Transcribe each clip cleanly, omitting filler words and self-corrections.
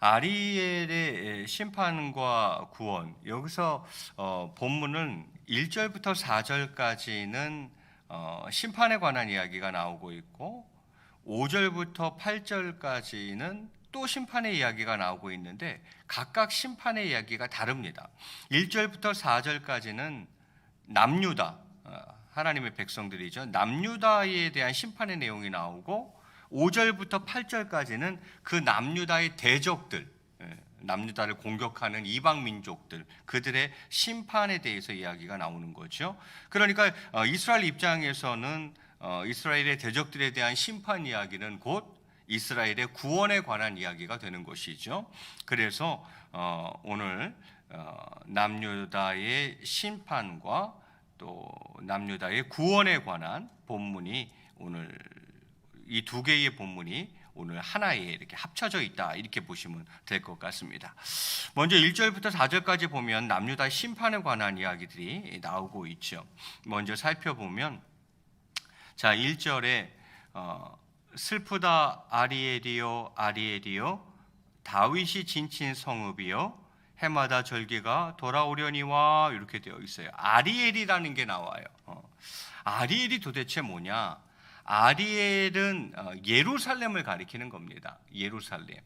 아리엘의 심판과 구원, 여기서 본문은 1절부터 4절까지는 심판에 관한 이야기가 나오고 있고 5절부터 8절까지는 또 심판의 이야기가 나오고 있는데 각각 심판의 이야기가 다릅니다. 1절부터 4절까지는 남유다, 하나님의 백성들이죠. 남유다에 대한 심판의 내용이 나오고 5절부터 8절까지는 그 남유다의 대적들, 남유다를 공격하는 이방 민족들, 그들의 심판에 대해서 이야기가 나오는 거죠. 그러니까 이스라엘 입장에서는 이스라엘의 대적들에 대한 심판 이야기는 곧 이스라엘의 구원에 관한 이야기가 되는 것이죠. 그래서 오늘 남유다의 심판과 또 남유다의 구원에 관한 본문이 오늘 이 두 개의 본문이 오늘 하나에 이렇게 합쳐져 있다, 이렇게 보시면 될 것 같습니다. 먼저 1절부터 4절까지 보면 남유다의 심판에 관한 이야기들이 나오고 있죠. 먼저 살펴보면 자 1절에 슬프다 아리엘이요 아리엘이요 다윗이 진친 성읍이요 해마다 절기가 돌아오려니와, 이렇게 되어 있어요. 아리엘이라는 게 나와요. 아리엘이 도대체 뭐냐? 아리엘은 예루살렘을 가리키는 겁니다. 예루살렘.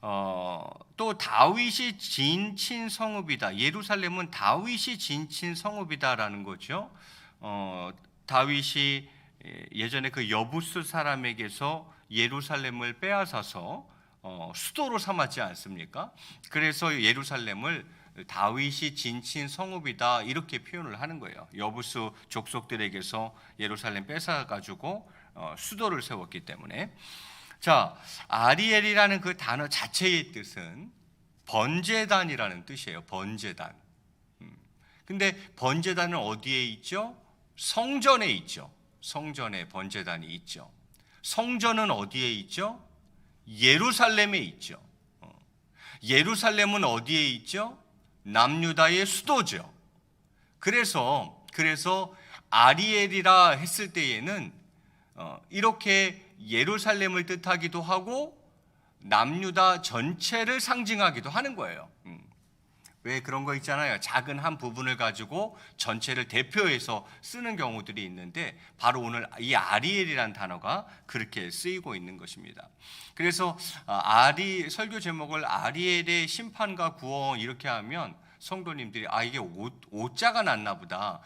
또 다윗이 진친 성읍이다. 예루살렘은 다윗이 진친 성읍이다라는 거죠. 다윗이 예전에 그 여부스 사람에게서 예루살렘을 빼앗아서 수도로 삼았지 않습니까? 그래서 예루살렘을 다윗이 진친 성읍이다, 이렇게 표현을 하는 거예요. 여부스 족속들에게서 예루살렘 뺏어가지고 수도를 세웠기 때문에. 자, 아리엘이라는 그 단어 자체의 뜻은 번제단이라는 뜻이에요. 번제단. 근데 번제단은 어디에 있죠? 성전에 있죠. 성전에 번제단이 있죠. 성전은 어디에 있죠? 예루살렘에 있죠. 예루살렘은 어디에 있죠? 남유다의 수도죠. 그래서 아리엘이라 했을 때에는 이렇게 예루살렘을 뜻하기도 하고 남유다 전체를 상징하기도 하는 거예요. 왜 그런 거 있잖아요. 작은 한 부분을 가지고 전체를 대표해서 쓰는 경우들이 있는데 바로 오늘 이 아리엘이라는 단어가 그렇게 쓰이고 있는 것입니다. 그래서 설교 제목을 아리엘의 심판과 구원 이렇게 하면 성도님들이 이게 오자가 났나 보다.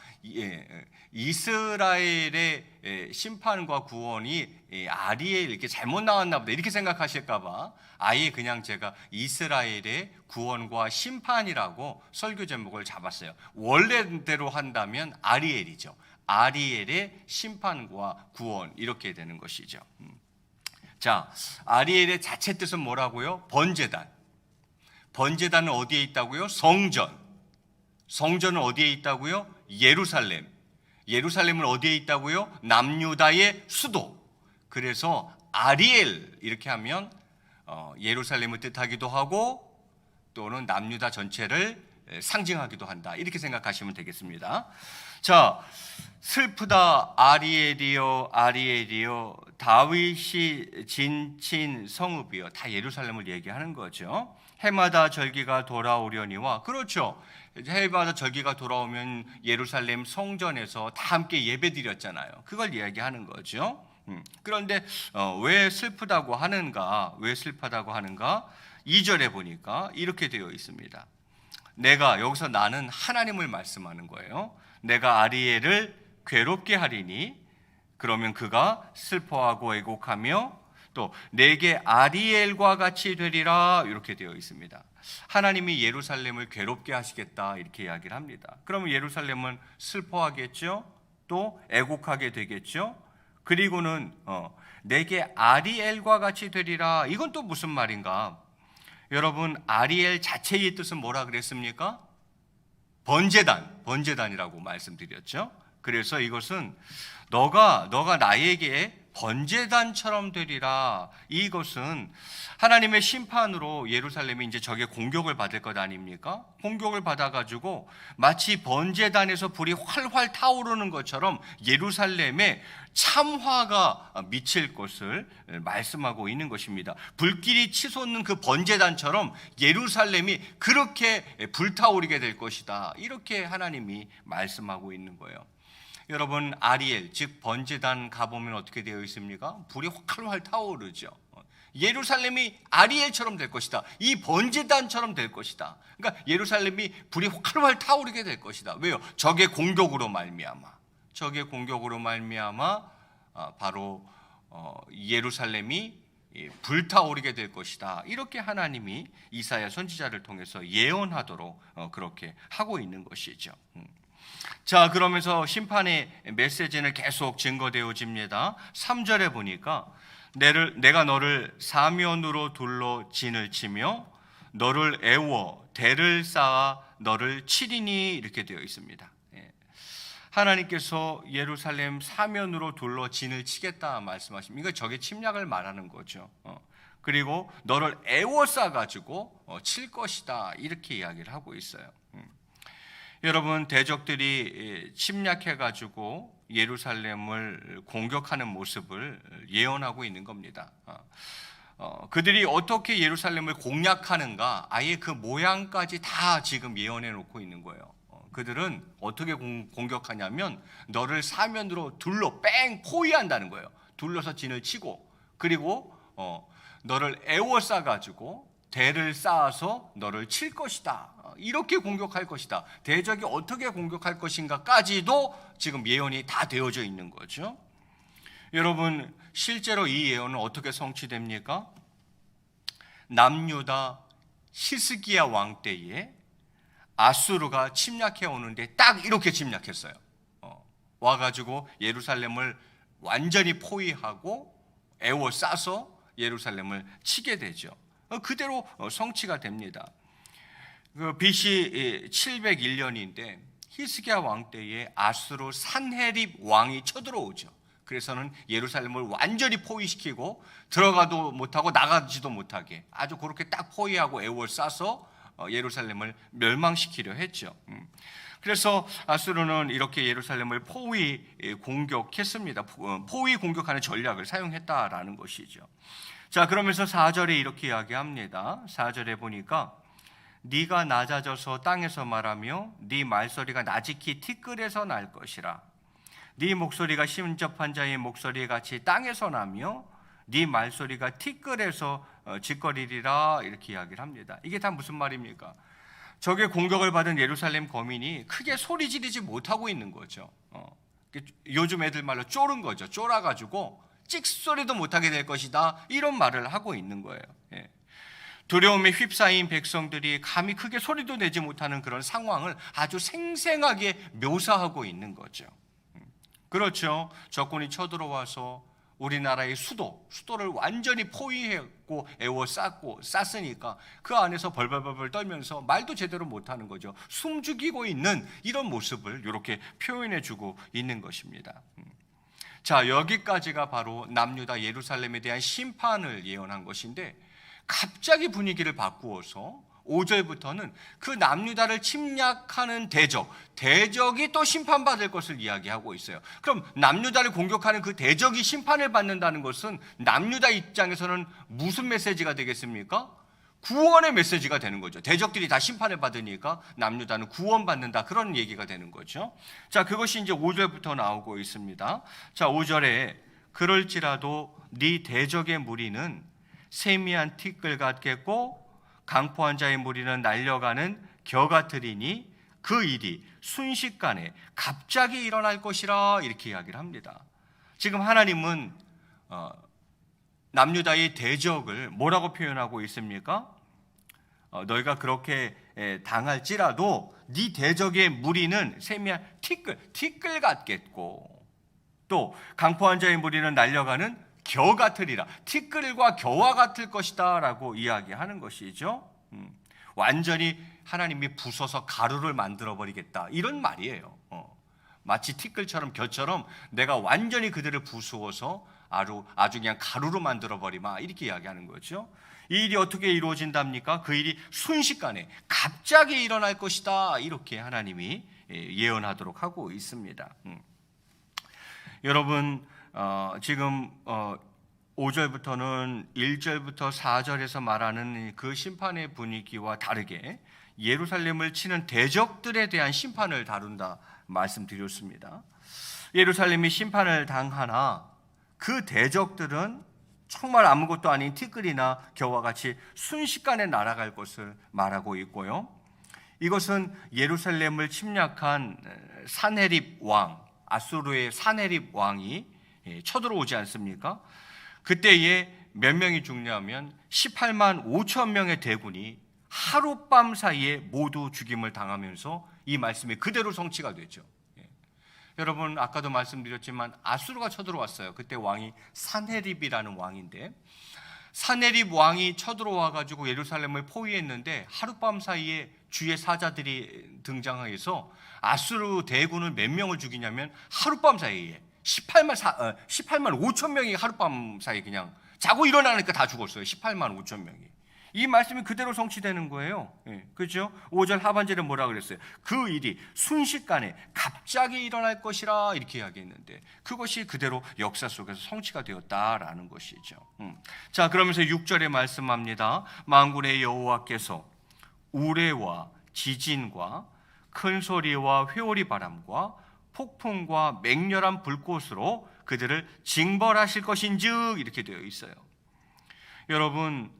이스라엘의 심판과 구원이 아리엘 이렇게 잘못 나왔나 보다, 이렇게 생각하실까 봐 아예 그냥 제가 이스라엘의 구원과 심판이라고 설교 제목을 잡았어요. 원래대로 한다면 아리엘이죠. 아리엘의 심판과 구원, 이렇게 되는 것이죠. 자, 아리엘의 자체 뜻은 뭐라고요? 번제단. 번제단은 어디에 있다고요? 성전. 성전은 어디에 있다고요? 예루살렘. 예루살렘은 어디에 있다고요? 남유다의 수도. 그래서 아리엘 이렇게 하면 예루살렘을 뜻하기도 하고 또는 남유다 전체를 상징하기도 한다, 이렇게 생각하시면 되겠습니다. 자, 슬프다 아리엘이요 아리엘이요 다윗이 진친 성읍이요, 다 예루살렘을 얘기하는 거죠. 해마다 절기가 돌아오려니와, 그렇죠. 해마다 절기가 돌아오면 예루살렘 성전에서 다 함께 예배드렸잖아요. 그걸 이야기하는 거죠. 그런데 왜 슬프다고 하는가? 왜 슬프다고 하는가? 2절에 보니까 이렇게 되어 있습니다. 여기서 나는 하나님을 말씀하는 거예요. 내가 아리엘을 괴롭게 하리니 그러면 그가 슬퍼하고 애곡하며 또 내게 아리엘과 같이 되리라, 이렇게 되어 있습니다. 하나님이 예루살렘을 괴롭게 하시겠다, 이렇게 이야기를 합니다. 그러면 예루살렘은 슬퍼하겠죠. 또 애곡하게 되겠죠. 그리고는 내게 아리엘과 같이 되리라, 이건 또 무슨 말인가? 여러분, 아리엘 자체의 뜻은 뭐라 그랬습니까? 번제단이라고 말씀드렸죠. 그래서 이것은 너가 나에게 번제단처럼 되리라. 이것은 하나님의 심판으로 예루살렘이 이제 적의 공격을 받을 것 아닙니까? 공격을 받아가지고 마치 번제단에서 불이 활활 타오르는 것처럼 예루살렘에 참화가 미칠 것을 말씀하고 있는 것입니다. 불길이 치솟는 그 번제단처럼 예루살렘이 그렇게 불타오르게 될 것이다. 이렇게 하나님이 말씀하고 있는 거예요. 여러분, 아리엘 즉 번제단 가보면 어떻게 되어 있습니까? 불이 활활 타오르죠. 예루살렘이 아리엘처럼 될 것이다. 이 번제단처럼 될 것이다. 그러니까 예루살렘이 불이 활활 타오르게 될 것이다. 왜요? 적의 공격으로 말미암아. 적의 공격으로 말미암아 바로 예루살렘이 불타오르게 될 것이다. 이렇게 하나님이 이사야 선지자를 통해서 예언하도록 그렇게 하고 있는 것이죠. 자, 그러면서 심판의 메시지는 계속 증거되어집니다. 3절에 보니까 내가 너를 사면으로 둘러 진을 치며 너를 애워 대를 쌓아 너를 치리니 이렇게 되어 있습니다. 하나님께서 예루살렘 사면으로 둘러 진을 치겠다 말씀하십니다. 이거 적의 침략을 말하는 거죠. 그리고 너를 애워싸 가지고 칠 것이다 이렇게 이야기를 하고 있어요. 여러분, 대적들이 침략해 가지고 예루살렘을 공격하는 모습을 예언하고 있는 겁니다. 그들이 어떻게 예루살렘을 공략하는가 아예 그 모양까지 다 지금 예언해 놓고 있는 거예요. 그들은 어떻게 공격하냐면 너를 사면으로 둘러 뺑 포위한다는 거예요. 둘러서 진을 치고 그리고 너를 애워싸 가지고 대를 쌓아서 너를 칠 것이다. 이렇게 공격할 것이다. 대적이 어떻게 공격할 것인가까지도 지금 예언이 다 되어져 있는 거죠. 여러분, 실제로 이 예언은 어떻게 성취됩니까? 남유다 히스기야 왕 때에 아수르가 침략해 오는데 딱 이렇게 침략했어요. 와가지고 예루살렘을 완전히 포위하고 애워싸서 예루살렘을 치게 되죠. 그대로 성취가 됩니다. BC 701년인데 히스기야 왕 때에 아수르 산헤립 왕이 쳐들어오죠. 그래서는 예루살렘을 완전히 포위시키고 들어가도 못하고 나가지도 못하게 아주 그렇게 딱 포위하고 애워싸서 예루살렘을 멸망시키려 했죠. 그래서 아수르는 이렇게 예루살렘을 포위 공격했습니다. 포위 공격하는 전략을 사용했다라는 것이죠. 자, 그러면서 4절에 이렇게 이야기합니다. 4절에 보니까 네가 낮아져서 땅에서 말하며 네 말소리가 나지키 티끌에서 날 것이라. 네 목소리가 심접한 자의 목소리 같이 땅에서 나며 네 말소리가 티끌에서 짓거리리라 이렇게 이야기를 합니다. 이게 다 무슨 말입니까? 적의 공격을 받은 예루살렘 거민이 크게 소리 지르지 못하고 있는 거죠. 요즘 애들 말로 쫄은 거죠. 쫄아가지고 찍소리도 못하게 될 것이다 이런 말을 하고 있는 거예요. 두려움에 휩싸인 백성들이 감히 크게 소리도 내지 못하는 그런 상황을 아주 생생하게 묘사하고 있는 거죠. 그렇죠. 적군이 쳐들어와서 우리나라의 수도를 완전히 포위했고 쌌으니까 그 안에서 벌벌벌 떨면서 말도 제대로 못하는 거죠. 숨죽이고 있는 이런 모습을 이렇게 표현해주고 있는 것입니다. 자, 여기까지가 바로 남유다 예루살렘에 대한 심판을 예언한 것인데 갑자기 분위기를 바꾸어서 5절부터는 그 남유다를 침략하는 대적이 또 심판받을 것을 이야기하고 있어요. 그럼 남유다를 공격하는 그 대적이 심판을 받는다는 것은 남유다 입장에서는 무슨 메시지가 되겠습니까? 구원의 메시지가 되는 거죠. 대적들이 다 심판을 받으니까 남유다는 구원받는다 그런 얘기가 되는 거죠. 자, 그것이 이제 5절부터 나오고 있습니다. 자, 5절에 그럴지라도 네 대적의 무리는 세미한 티끌 같겠고 강포한 자의 무리는 날려가는 겨 같으리니 그 일이 순식간에 갑자기 일어날 것이라 이렇게 이야기를 합니다. 지금 하나님은 남유다의 대적을 뭐라고 표현하고 있습니까? 너희가 그렇게 당할지라도 네 대적의 무리는 세미한 티끌 같겠고 또 강포한 자의 무리는 날려가는 겨 같으리라. 티끌과 겨와 같을 것이다 라고 이야기하는 것이죠. 완전히 하나님이 부숴서 가루를 만들어 버리겠다 이런 말이에요. 마치 티끌처럼 겨처럼 내가 완전히 그들을 부수어서 아주 그냥 가루로 만들어버리마 이렇게 이야기하는 거죠. 이 일이 어떻게 이루어진답니까? 그 일이 순식간에 갑자기 일어날 것이다 이렇게 하나님이 예언하도록 하고 있습니다. 여러분 지금 5절부터는 1절부터 4절에서 말하는 그 심판의 분위기와 다르게 예루살렘을 치는 대적들에 대한 심판을 다룬다 말씀드렸습니다. 예루살렘이 심판을 당하나 그 대적들은 정말 아무것도 아닌 티끌이나 겨와 같이 순식간에 날아갈 것을 말하고 있고요. 이것은 예루살렘을 침략한 산헤립 왕, 아수르의 산헤립 왕이 쳐들어오지 않습니까? 그때에 몇 명이 죽냐면 18만 5천 명의 대군이 하룻밤 사이에 모두 죽임을 당하면서 이 말씀이 그대로 성취가 됐죠. 여러분 아까도 말씀드렸지만 아수르가 쳐들어왔어요. 그때 왕이 산헤립이라는 왕인데 산헤립 왕이 쳐들어와 가지고 예루살렘을 포위했는데 하룻밤 사이에 주의 사자들이 등장해서 아수르 대군을 몇 명을 죽이냐면 하룻밤 사이에 18만 5천 명이 하룻밤 사이에 그냥 자고 일어나니까 다 죽었어요. 18만 5천 명이. 이 말씀이 그대로 성취되는 거예요. 그렇죠? 5절 하반절에 뭐라 그랬어요? 그 일이 순식간에 갑자기 일어날 것이라 이렇게 이야기했는데 그것이 그대로 역사 속에서 성취가 되었다라는 것이죠. 자, 그러면서 6절에 말씀합니다. 만군의 여호와께서 우레와 지진과 큰 소리와 회오리 바람과 폭풍과 맹렬한 불꽃으로 그들을 징벌하실 것인즉 이렇게 되어 있어요. 여러분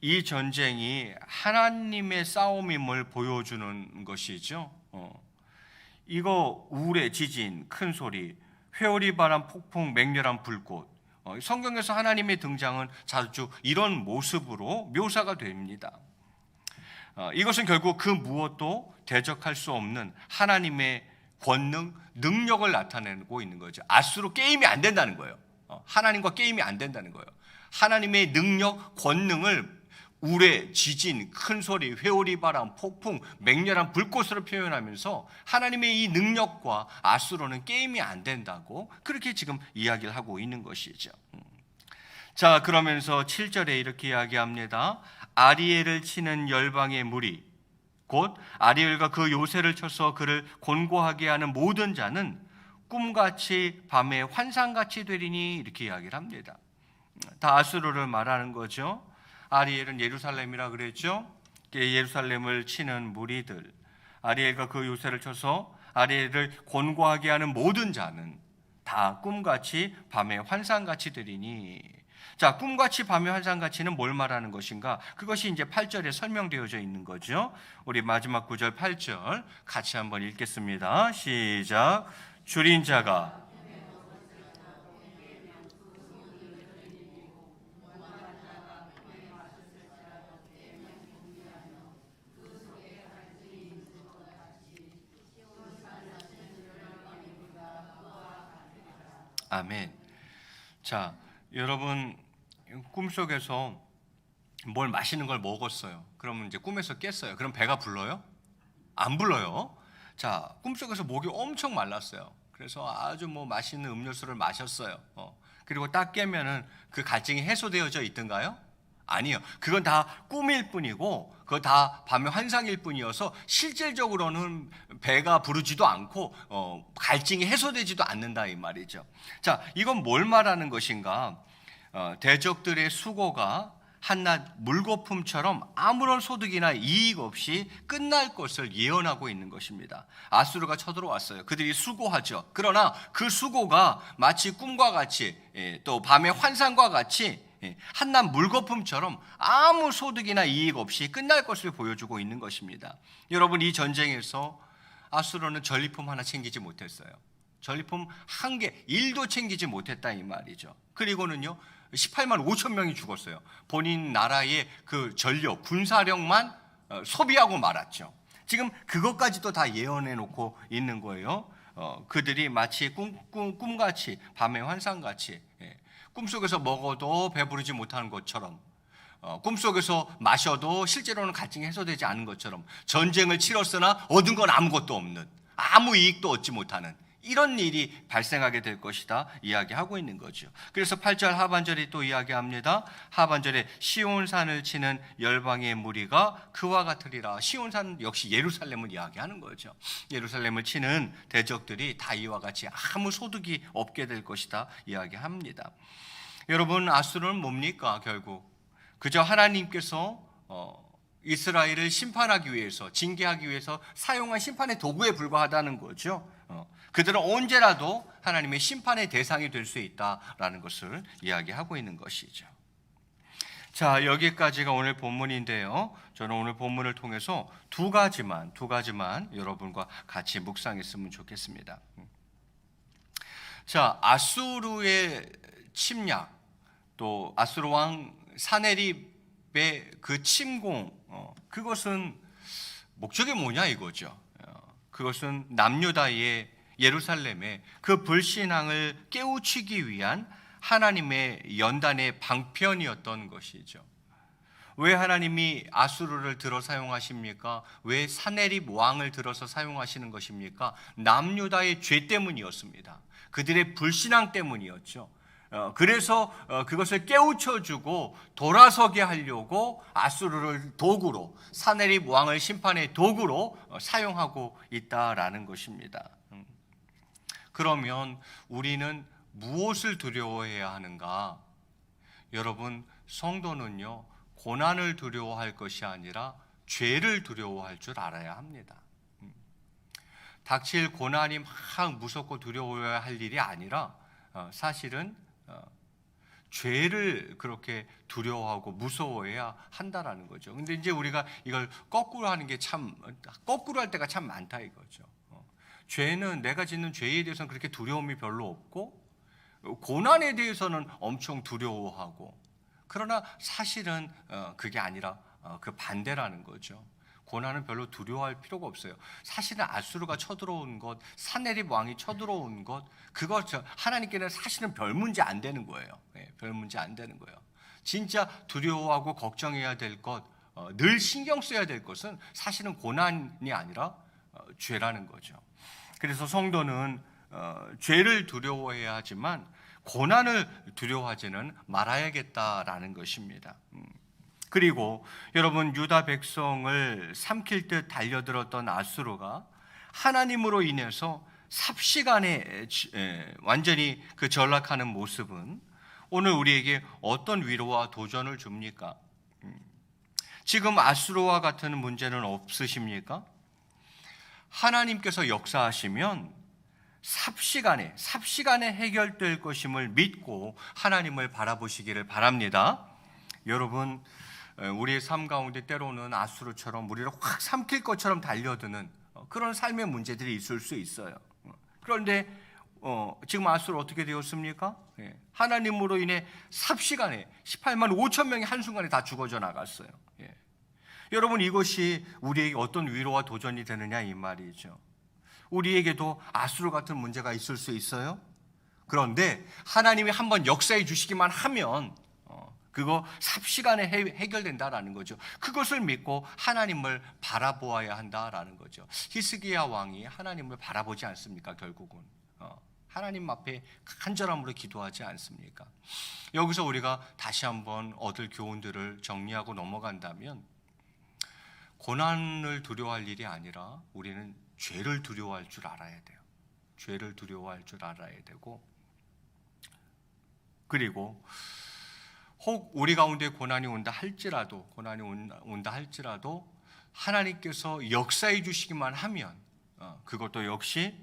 이 전쟁이 하나님의 싸움임을 보여주는 것이죠. 이거 우레, 지진, 큰 소리, 회오리 바람, 폭풍, 맹렬한 불꽃 성경에서 하나님의 등장은 자주 이런 모습으로 묘사가 됩니다. 이것은 결국 그 무엇도 대적할 수 없는 하나님의 권능, 능력을 나타내고 있는 거죠. 아수르 게임이 안 된다는 거예요. 하나님과 게임이 안 된다는 거예요. 하나님의 능력, 권능을 우레, 지진, 큰 소리, 회오리 바람, 폭풍, 맹렬한 불꽃으로 표현하면서 하나님의 이 능력과 아수르는 게임이 안 된다고 그렇게 지금 이야기를 하고 있는 것이죠. 자, 그러면서 7절에 이렇게 이야기합니다. 아리엘을 치는 열방의 무리 곧 아리엘과 그 요새를 쳐서 그를 곤고하게 하는 모든 자는 꿈같이 밤에 환상같이 되리니 이렇게 이야기를 합니다. 다 아수르를 말하는 거죠. 아리엘은 예루살렘이라 그랬죠. 예루살렘을 치는 무리들, 아리엘과 그 요새를 쳐서 아리엘을 곤고하게 하는 모든 자는 다 꿈같이 밤에 환상같이 되리니. 자, 꿈같이 밤의 환상같이는 뭘 말하는 것인가? 그것이 이제 8절에 설명되어져 있는 거죠. 우리 마지막 9절 8절 같이 한번 읽겠습니다. 시작. 줄인 자가 아멘. 자, 여러분 꿈속에서 뭘 맛있는 걸 먹었어요. 그러면 이제 꿈에서 깼어요. 그럼 배가 불러요? 안 불러요. 자, 꿈속에서 목이 엄청 말랐어요. 그래서 아주 맛있는 음료수를 마셨어요. 그리고 딱 깨면은 그 갈증이 해소되어져 있던가요? 아니요. 그건 다 꿈일 뿐이고 그거 다 밤의 환상일 뿐이어서 실질적으로는 배가 부르지도 않고 갈증이 해소되지도 않는다 이 말이죠. 자, 이건 뭘 말하는 것인가? 대적들의 수고가 한낱 물거품처럼 아무런 소득이나 이익 없이 끝날 것을 예언하고 있는 것입니다. 아수르가 쳐들어왔어요. 그들이 수고하죠. 그러나 그 수고가 마치 꿈과 같이 또 밤의 환상과 같이 한낱 물거품처럼 아무 소득이나 이익 없이 끝날 것을 보여주고 있는 것입니다. 여러분, 이 전쟁에서 아수르는 전리품 하나 챙기지 못했어요. 전리품 한 개, 1도 챙기지 못했다 이 말이죠. 그리고는요 18만 5천 명이 죽었어요. 본인 나라의 그 전력, 군사력만 소비하고 말았죠. 지금 그것까지도 다 예언해 놓고 있는 거예요. 그들이 마치 꿈같이 밤의 환상같이 꿈속에서 먹어도 배부르지 못하는 것처럼 꿈속에서 마셔도 실제로는 갈증이 해소되지 않은 것처럼 전쟁을 치렀으나 얻은 건 아무것도 없는 아무 이익도 얻지 못하는 이런 일이 발생하게 될 것이다 이야기하고 있는 거죠. 그래서 8절 하반절이 또 이야기합니다. 하반절에 시온산을 치는 열방의 무리가 그와 같으리라. 시온산 역시 예루살렘을 이야기하는 거죠. 예루살렘을 치는 대적들이 다 이와 같이 아무 소득이 없게 될 것이다 이야기합니다. 여러분, 아수르는 뭡니까? 결국 그저 하나님께서 이스라엘을 심판하기 위해서, 징계하기 위해서 사용한 심판의 도구에 불과하다는 거죠. 그들은 언제라도 하나님의 심판의 대상이 될 수 있다라는 것을 이야기하고 있는 것이죠. 자, 여기까지가 오늘 본문인데요. 저는 오늘 본문을 통해서 두 가지만 여러분과 같이 묵상했으면 좋겠습니다. 자, 아수르의 침략, 또 아수르 왕 사네립의 그 침공, 그것은 목적이 뭐냐 이거죠. 그것은 남유다의 예루살렘의 그 불신앙을 깨우치기 위한 하나님의 연단의 방편이었던 것이죠. 왜 하나님이 아수르를 들어 사용하십니까? 왜 사네립 왕을 들어서 사용하시는 것입니까? 남유다의 죄 때문이었습니다. 그들의 불신앙 때문이었죠. 그래서 그것을 깨우쳐주고 돌아서게 하려고 아수르를 도구로, 사네립 왕을 심판의 도구로 사용하고 있다라는 것입니다. 그러면 우리는 무엇을 두려워해야 하는가? 여러분, 성도는요, 고난을 두려워할 것이 아니라 죄를 두려워할 줄 알아야 합니다. 닥칠 고난이 막 무섭고 두려워해야 할 일이 아니라 사실은 죄를 그렇게 두려워하고 무서워해야 한다라는 거죠. 근데 이제 우리가 이걸 거꾸로 하는 게 거꾸로 할 때가 참 많다 이거죠. 죄는, 내가 짓는 죄에 대해서는 그렇게 두려움이 별로 없고, 고난에 대해서는 엄청 두려워하고, 그러나 사실은 그게 아니라 그 반대라는 거죠. 고난은 별로 두려워할 필요가 없어요. 사실은 아수르가 쳐들어온 것, 사네립 왕이 쳐들어온 것, 그거 하나님께는 사실은 별 문제 안 되는 거예요. 별 문제 안 되는 거예요. 진짜 두려워하고 걱정해야 될 것, 늘 신경 써야 될 것은 사실은 고난이 아니라 죄라는 거죠. 그래서 성도는 죄를 두려워해야 하지만 고난을 두려워하지는 말아야겠다라는 것입니다. 그리고 여러분, 유다 백성을 삼킬 듯 달려들었던 아수르가 하나님으로 인해서 삽시간에 완전히 그 전락하는 모습은 오늘 우리에게 어떤 위로와 도전을 줍니까? 지금 아수르와 같은 문제는 없으십니까? 하나님께서 역사하시면 삽시간에 해결될 것임을 믿고 하나님을 바라보시기를 바랍니다. 여러분, 우리의 삶 가운데 때로는 아수르처럼 우리를 확 삼킬 것처럼 달려드는 그런 삶의 문제들이 있을 수 있어요. 그런데 지금 아수르 어떻게 되었습니까? 하나님으로 인해 삽시간에 18만 5천 명이 한순간에 다 죽어져 나갔어요. 여러분, 이것이 우리에게 어떤 위로와 도전이 되느냐 이 말이죠. 우리에게도 아수르 같은 문제가 있을 수 있어요. 그런데 하나님이 한번 역사해 주시기만 하면 그거 삽시간에 해결된다라는 거죠. 그것을 믿고 하나님을 바라보아야 한다라는 거죠. 히스기야 왕이 하나님을 바라보지 않습니까? 결국은 하나님 앞에 간절함으로 기도하지 않습니까? 여기서 우리가 다시 한번 얻을 교훈들을 정리하고 넘어간다면, 고난을 두려워할 일이 아니라 우리는 죄를 두려워할 줄 알아야 돼요. 죄를 두려워할 줄 알아야 되고, 그리고 혹 우리 가운데 고난이 온다 할지라도 하나님께서 역사해 주시기만 하면 그것도 역시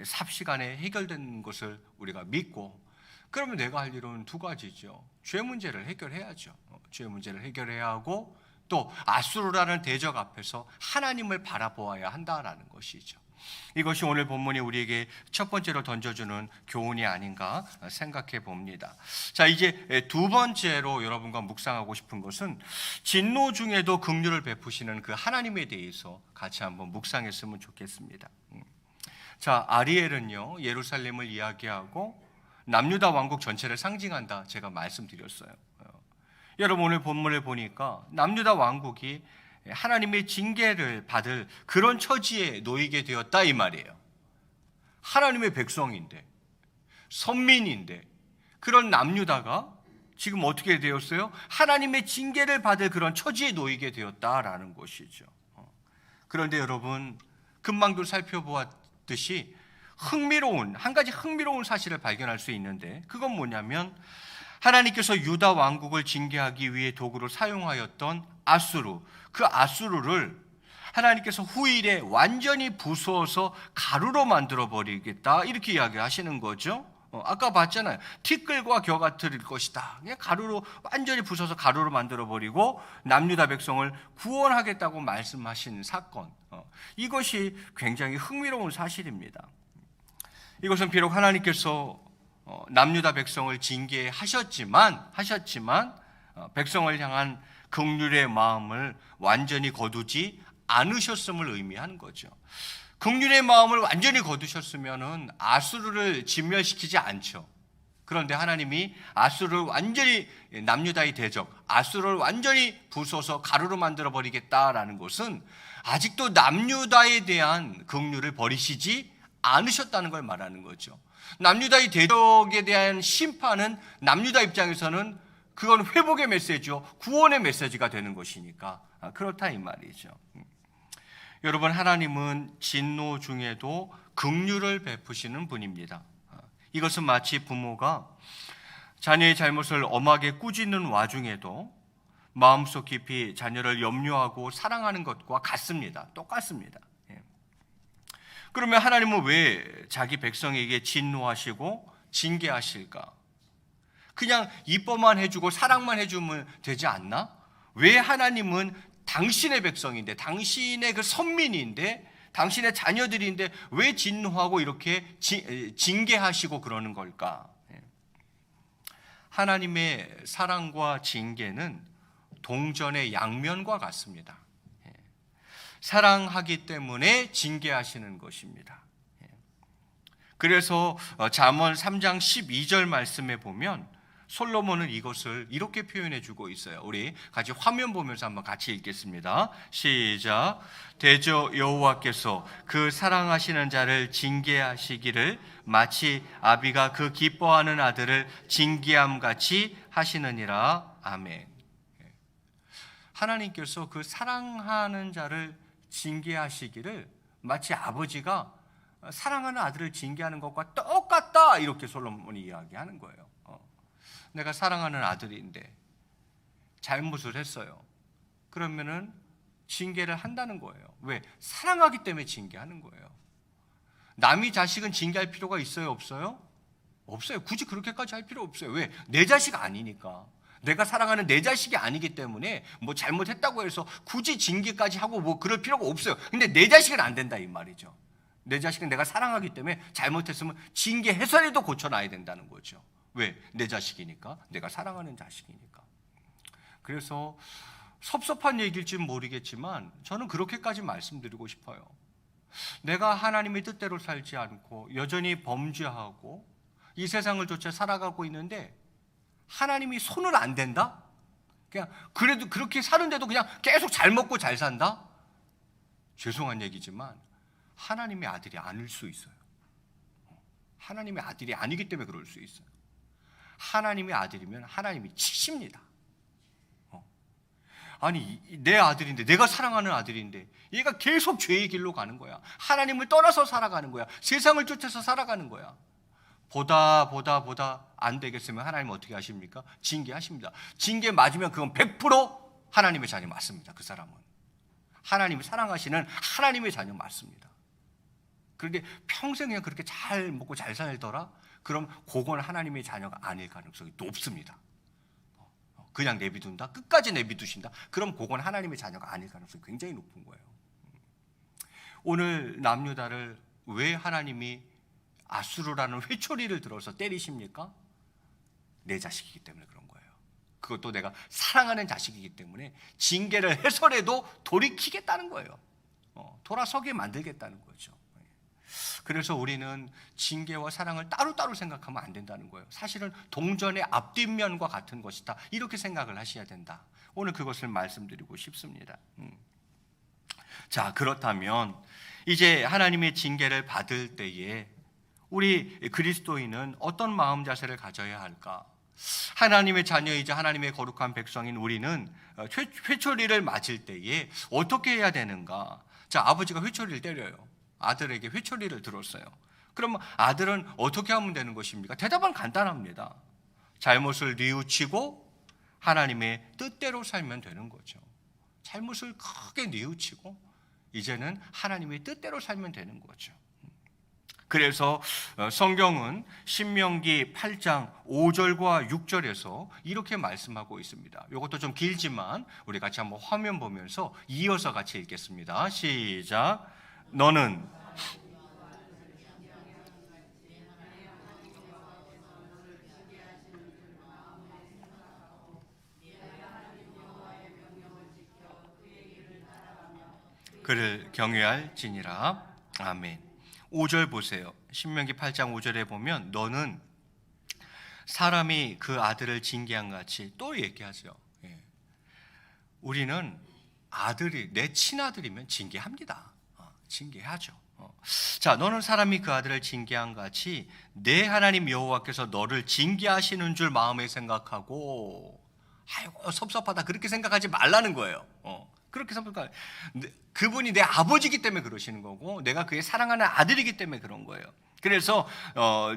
삽시간에 해결된 것을 우리가 믿고, 그러면 내가 할 일은 두 가지죠. 죄 문제를 해결해야죠. 죄 문제를 해결해야 하고, 또 아수르라는 대적 앞에서 하나님을 바라보아야 한다라는 것이죠. 이것이 오늘 본문이 우리에게 첫 번째로 던져주는 교훈이 아닌가 생각해 봅니다. 자, 이제 두 번째로 여러분과 묵상하고 싶은 것은 진노 중에도 긍휼을 베푸시는 그 하나님에 대해서 같이 한번 묵상했으면 좋겠습니다. 자, 아리엘은요, 예루살렘을 이야기하고 남유다 왕국 전체를 상징한다 제가 말씀드렸어요. 여러분, 오늘 본문을 보니까 남유다 왕국이 하나님의 징계를 받을 그런 처지에 놓이게 되었다 이 말이에요. 하나님의 백성인데, 선민인데, 그런 남유다가 지금 어떻게 되었어요? 하나님의 징계를 받을 그런 처지에 놓이게 되었다라는 것이죠. 그런데 여러분, 금방도 살펴보았듯이 한 가지 흥미로운 사실을 발견할 수 있는데, 그건 뭐냐면 하나님께서 유다 왕국을 징계하기 위해 도구로 사용하였던 아수르, 그 아수르를 하나님께서 후일에 완전히 부수어서 가루로 만들어 버리겠다, 이렇게 이야기하시는 거죠. 아까 봤잖아요. 티끌과 겨 같을 것이다. 그냥 가루로 완전히 부숴서 가루로 만들어 버리고 남유다 백성을 구원하겠다고 말씀하신 사건. 이것이 굉장히 흥미로운 사실입니다. 이것은 비록 하나님께서 남유다 백성을 징계하셨지만 백성을 향한 긍휼의 마음을 완전히 거두지 않으셨음을 의미하는 거죠. 긍휼의 마음을 완전히 거두셨으면은 아수르를 진멸시키지 않죠. 그런데 하나님이 아수르를 완전히, 남유다의 대적 아수르를 완전히 부숴서 가루로 만들어 버리겠다라는 것은 아직도 남유다에 대한 긍휼을 버리시지 않으셨다는 걸 말하는 거죠. 남유다의 대적에 대한 심판은 남유다 입장에서는 그건 회복의 메시지요, 구원의 메시지가 되는 것이니까 그렇다 이 말이죠. 여러분, 하나님은 진노 중에도 긍휼을 베푸시는 분입니다. 이것은 마치 부모가 자녀의 잘못을 엄하게 꾸짖는 와중에도 마음속 깊이 자녀를 염려하고 사랑하는 것과 같습니다. 똑같습니다. 그러면 하나님은 왜 자기 백성에게 진노하시고 징계하실까? 그냥 이뻐만 해주고 사랑만 해주면 되지 않나? 왜 하나님은 당신의 백성인데, 당신의 그 선민인데, 당신의 자녀들인데 왜 진노하고 이렇게 징계하시고 그러는 걸까? 하나님의 사랑과 징계는 동전의 양면과 같습니다. 사랑하기 때문에 징계하시는 것입니다. 그래서 잠언 3장 12절 말씀에 보면 솔로몬은 이것을 이렇게 표현해 주고 있어요. 우리 같이 화면 보면서 한번 같이 읽겠습니다. 시작. 대저 여호와께서 그 사랑하시는 자를 징계하시기를 마치 아비가 그 기뻐하는 아들을 징계함 같이 하시느니라. 아멘. 하나님께서 그 사랑하는 자를 징계하시기를 마치 아버지가 사랑하는 아들을 징계하는 것과 똑같다, 이렇게 솔로몬이 이야기하는 거예요. 내가 사랑하는 아들인데 잘못을 했어요. 그러면은 징계를 한다는 거예요. 왜? 사랑하기 때문에 징계하는 거예요. 남의 자식은 징계할 필요가 있어요, 없어요? 없어요. 굳이 그렇게까지 할 필요 없어요. 왜? 내 자식 아니니까. 내가 사랑하는 내 자식이 아니기 때문에 뭐 잘못했다고 해서 굳이 징계까지 하고 뭐 그럴 필요가 없어요. 근데 내 자식은 안 된다 이 말이죠. 내 자식은 내가 사랑하기 때문에 잘못했으면 징계해서라도 고쳐놔야 된다는 거죠. 왜? 내 자식이니까, 내가 사랑하는 자식이니까. 그래서 섭섭한 얘기일지는 모르겠지만 저는 그렇게까지 말씀드리고 싶어요. 내가 하나님의 뜻대로 살지 않고 여전히 범죄하고 이 세상을 쫓아 살아가고 있는데 하나님이 손을 안 댄다? 그냥 그래도 그렇게 사는데도 그냥 계속 잘 먹고 잘 산다? 죄송한 얘기지만 하나님의 아들이 아닐 수 있어요. 하나님의 아들이 아니기 때문에 그럴 수 있어요. 하나님의 아들이면 하나님이 치십니다. 아니, 내 아들인데, 내가 사랑하는 아들인데 얘가 계속 죄의 길로 가는 거야. 하나님을 떠나서 살아가는 거야. 세상을 쫓아서 살아가는 거야. 보다 안 되겠으면 하나님 어떻게 하십니까? 징계하십니다. 징계 맞으면 그건 100% 하나님의 자녀 맞습니다. 그 사람은 하나님이 사랑하시는 하나님의 자녀 맞습니다. 그런데 평생 그냥 그렇게 잘 먹고 잘 살더라? 그럼 그건 하나님의 자녀가 아닐 가능성이 높습니다. 그냥 내비둔다? 끝까지 내비두신다? 그럼 그건 하나님의 자녀가 아닐 가능성이 굉장히 높은 거예요. 오늘 남유다를 왜 하나님이 아수르라는 회초리를 들어서 때리십니까? 내 자식이기 때문에 그런 거예요. 그것도 내가 사랑하는 자식이기 때문에 징계를 해서라도 돌이키겠다는 거예요. 돌아서게 만들겠다는 거죠. 그래서 우리는 징계와 사랑을 따로따로 생각하면 안 된다는 거예요. 사실은 동전의 앞뒷면과 같은 것이다, 이렇게 생각을 하셔야 된다. 오늘 그것을 말씀드리고 싶습니다. 자, 그렇다면 이제 하나님의 징계를 받을 때에 우리 그리스도인은 어떤 마음 자세를 가져야 할까? 하나님의 자녀이자 하나님의 거룩한 백성인 우리는 회초리를 맞을 때에 어떻게 해야 되는가? 자, 아버지가 회초리를 때려요. 아들에게 회초리를 들었어요. 그럼 아들은 어떻게 하면 되는 것입니까? 대답은 간단합니다. 잘못을 뉘우치고 하나님의 뜻대로 살면 되는 거죠. 잘못을 크게 뉘우치고 이제는 하나님의 뜻대로 살면 되는 거죠. 그래서 성경은 신명기 8장 5절과 6절에서 이렇게 말씀하고 있습니다. 이것도 좀 길지만 우리 같이 한번 화면 보면서 이어서 같이 읽겠습니다. 시작. 너는 그를 경외할지니라. 아멘. 5절 보세요. 신명기 8장 5절에 보면 너는 사람이 그 아들을 징계한 같이 또 얘기하죠. 우리는 아들이 내 친아들이면 징계합니다. 징계하죠. 자, 너는 사람이 그 아들을 징계한 같이 내 하나님 여호와께서 너를 징계하시는 줄 마음에 생각하고 아이고 섭섭하다 그렇게 생각하지 말라는 거예요. 그렇게 생각하니까 그분이 내 아버지이기 때문에 그러시는 거고 내가 그의 사랑하는 아들이기 때문에 그런 거예요. 그래서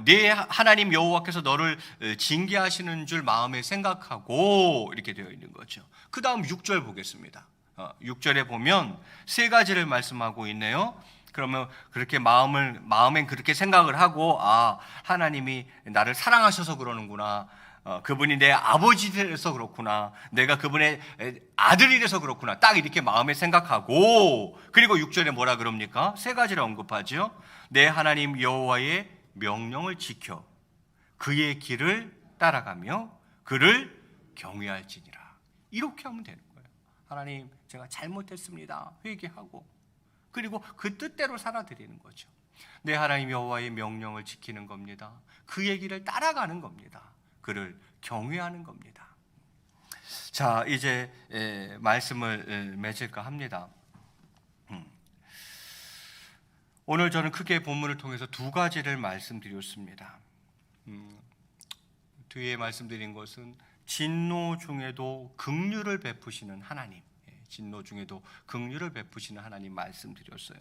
네 하나님 여호와께서 너를 징계하시는 줄 마음에 생각하고 이렇게 되어 있는 거죠. 그 다음 6절 보겠습니다. 6절에 보면 세 가지를 말씀하고 있네요. 그러면 그렇게 마음엔 그렇게 생각을 하고 하나님이 나를 사랑하셔서 그러는구나. 그분이 내 아버지라서 그렇구나. 내가 그분의 아들이라서 그렇구나. 딱 이렇게 마음에 생각하고 그리고 6절에 뭐라 그럽니까? 세 가지를 언급하죠. 내 하나님 여호와의 명령을 지켜 그의 길을 따라가며 그를 경외할지니라. 이렇게 하면 되는 거예요. 하나님 제가 잘못했습니다. 회개하고 그리고 그 뜻대로 살아드리는 거죠. 내 하나님 여호와의 명령을 지키는 겁니다. 그의 길을 따라가는 겁니다. 그를 경외하는 겁니다. 자, 이제 말씀을 맺을까 합니다. 오늘 저는 크게 본문을 통해서 두 가지를 말씀드렸습니다. 뒤에 말씀드린 것은 진노 중에도 긍휼을 베푸시는 하나님, 진노 중에도 긍휼을 베푸시는 하나님 말씀드렸어요.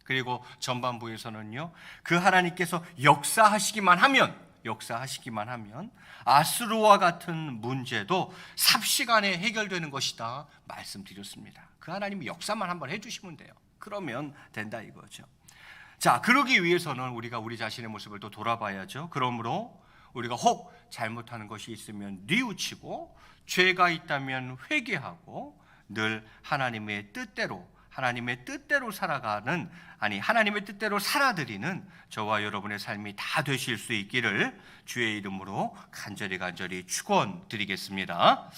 그리고 전반부에서는요, 그 하나님께서 역사하시기만 하면 아수르와 같은 문제도 삽시간에 해결되는 것이다 말씀드렸습니다. 그 하나님이 역사만 한번 해주시면 돼요. 그러면 된다 이거죠. 자, 그러기 위해서는 우리가 우리 자신의 모습을 또 돌아봐야죠. 그러므로 우리가 혹 잘못하는 것이 있으면 뉘우치고 죄가 있다면 회개하고 늘 하나님의 뜻대로 살아가는 하나님의 뜻대로 살아드리는 저와 여러분의 삶이 다 되실 수 있기를 주의 이름으로 간절히 축원드리겠습니다.